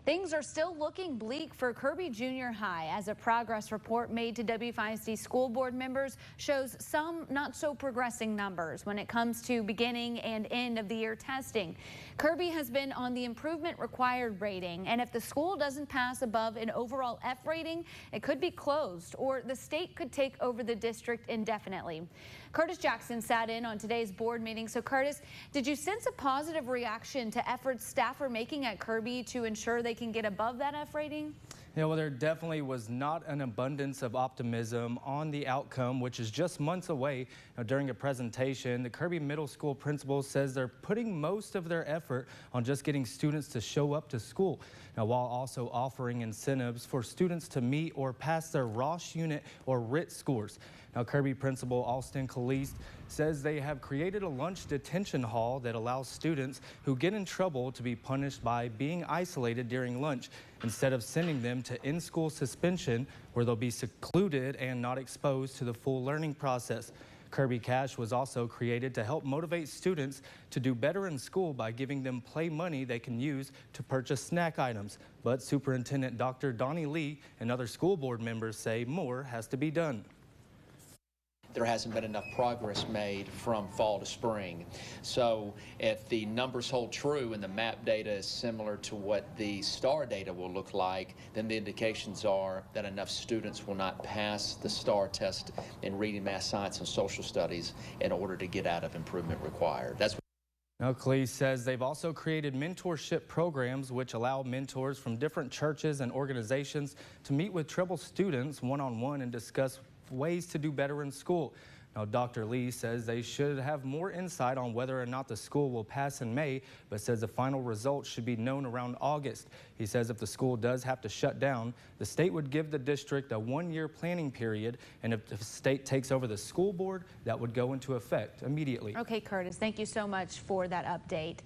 Things are still looking bleak for Kirby Junior High as a progress report made to WFISD school board members shows some not so progressing numbers when it comes to beginning and end of the year testing. Kirby has been on the improvement required rating, and if the school doesn't pass above an overall F rating, it could be closed or the state could take over the district indefinitely. Curtis Jackson sat in on today's board meeting. So Curtis, did you sense a positive reaction to efforts staff are making at Kirby to ensure they can get above that F rating? Yeah, well, there definitely was not an abundance of optimism on the outcome, which is just months away. Now, during a presentation, the Kirby Middle School principal says they're putting most of their effort on just getting students to show up to school. Now, while also offering incentives for students to meet or pass their Ross unit or RIT scores. Now, Kirby Principal Alston Caliste says they have created a lunch detention hall that allows students who get in trouble to be punished by being isolated during lunch instead of sending them to in-school suspension, where they'll be secluded and not exposed to the full learning process. Kirby Cash was also created to help motivate students to do better in school by giving them play money they can use to purchase snack items. But Superintendent Dr. Donnie Lee and other school board members say more has to be done. There hasn't been enough progress made from fall to spring. So if the numbers hold true and the MAP data is similar to what the STAR data will look like, then the indications are that enough students will not pass the STAR test in reading, math, science, and social studies in order to get out of improvement required. That's Now, Caliste says they've also created mentorship programs which allow mentors from different churches and organizations to meet with troubled students one-on-one and discuss ways to do better in school. Now, Dr. Lee says they should have more insight on whether or not the school will pass in May, but says the final results should be known around August. He says if the school does have to shut down, the state would give the district a one-year planning period, and if the state takes over the school board, that would go into effect immediately. Okay, Curtis, thank you so much for that update.